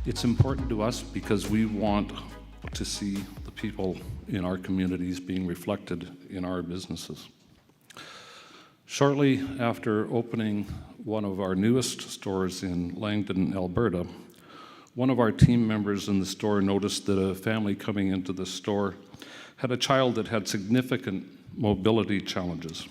It's important to us because we want to see the people in our communities being reflected in our businesses. Shortly after opening one of our newest stores in Langdon, Alberta, one of our team members in the store noticed that a family coming into the store had a child that had significant mobility challenges.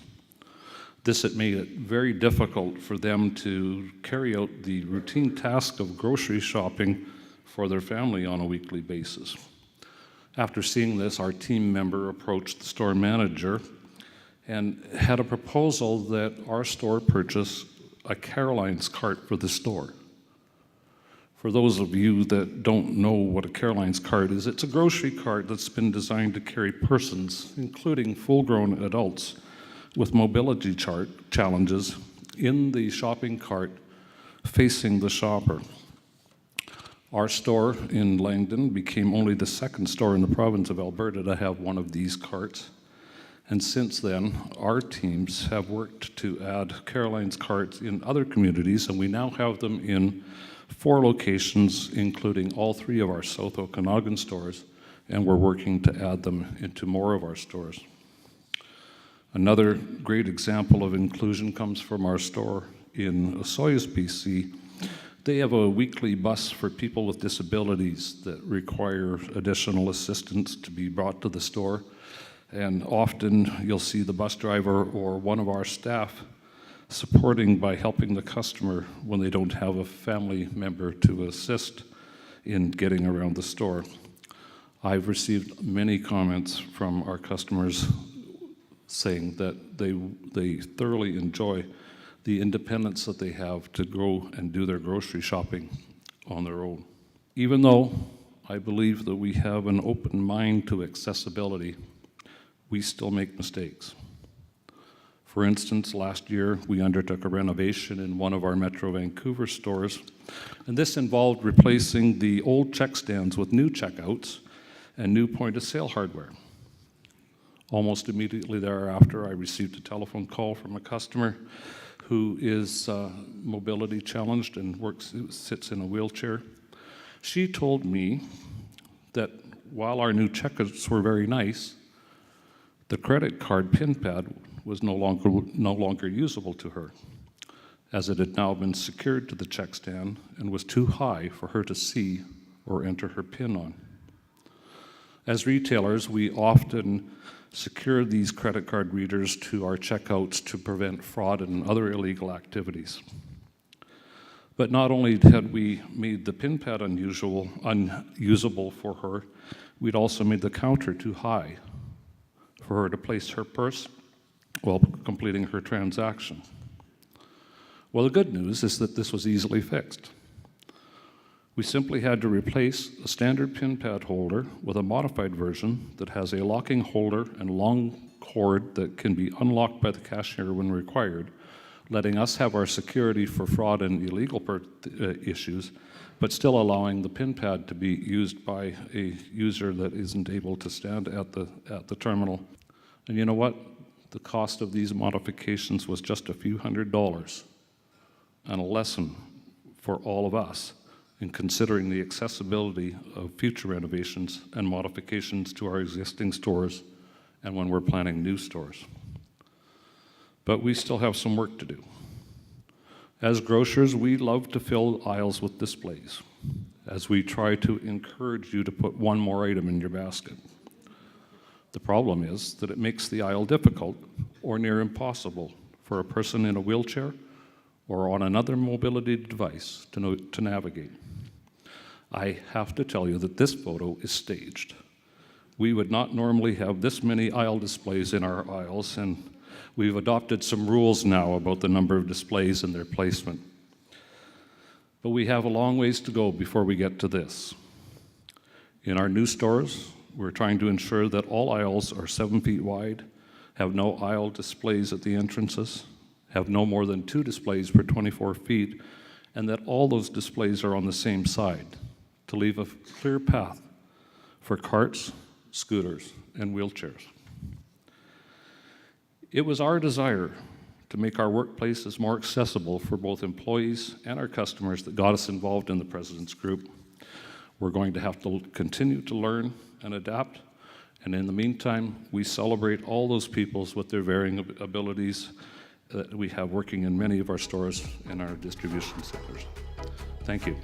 This had made it very difficult for them to carry out the routine task of grocery shopping for their family on a weekly basis. After seeing this, our team member approached the store manager and had a proposal that our store purchase a Caroline's cart for the store. For those of you that don't know what a Caroline's cart is, it's a grocery cart that's been designed to carry persons, including full-grown adults, with mobility challenges in the shopping cart facing the shopper. Our store in Langdon became only the second store in the province of Alberta to have one of these carts. And since then, our teams have worked to add Caroline's carts in other communities, and we now have them in 4 locations, including all 3 of our South Okanagan stores, and we're working to add them into more of our stores. Another great example of inclusion comes from our store in Osoyoos, BC. They have a weekly bus for people with disabilities that require additional assistance to be brought to the store. And often you'll see the bus driver or one of our staff supporting by helping the customer when they don't have a family member to assist in getting around the store. I've received many comments from our customers saying that they thoroughly enjoy the independence that they have to go and do their grocery shopping on their own. Even though I believe that we have an open mind to accessibility, we still make mistakes. For instance, last year we undertook a renovation in one of our Metro Vancouver stores, and this involved replacing the old check stands with new checkouts and new point-of-sale hardware. Almost immediately thereafter, I received a telephone call from a customer who is mobility challenged and sits in a wheelchair. She told me that while our new checkouts were very nice, the credit card PIN pad was no longer usable to her, as it had now been secured to the check stand and was too high for her to see or enter her PIN on. As retailers, we often secure these credit card readers to our checkouts to prevent fraud and other illegal activities. But not only had we made the PIN pad unusable for her, we'd also made the counter too high for her to place her purse while completing her transaction. Well, the good news is that this was easily fixed. We simply had to replace a standard PIN pad holder with a modified version that has a locking holder and long cord that can be unlocked by the cashier when required, letting us have our security for fraud and illegal issues, but still allowing the PIN pad to be used by a user that isn't able to stand at the terminal. And you know what? The cost of these modifications was just a few $100s, and a lesson for all of us in considering the accessibility of future renovations and modifications to our existing stores and when we're planning new stores. But we still have some work to do. As grocers, we love to fill aisles with displays as we try to encourage you to put one more item in your basket. The problem is that it makes the aisle difficult or near impossible for a person in a wheelchair or on another mobility device to navigate. I have to tell you that this photo is staged. We would not normally have this many aisle displays in our aisles, and we've adopted some rules now about the number of displays and their placement. But we have a long ways to go before we get to this. In our new stores, we're trying to ensure that all aisles are 7 feet wide, have no aisle displays at the entrances, have no more than 2 displays per 24 feet, and that all those displays are on the same side to leave a clear path for carts, scooters, and wheelchairs. It was our desire to make our workplaces more accessible for both employees and our customers that got us involved in the Presidents Group. We're going to have to continue to learn and adapt, and in the meantime, we celebrate all those peoples with their varying abilities that we have working in many of our stores and our distribution centers. Thank you.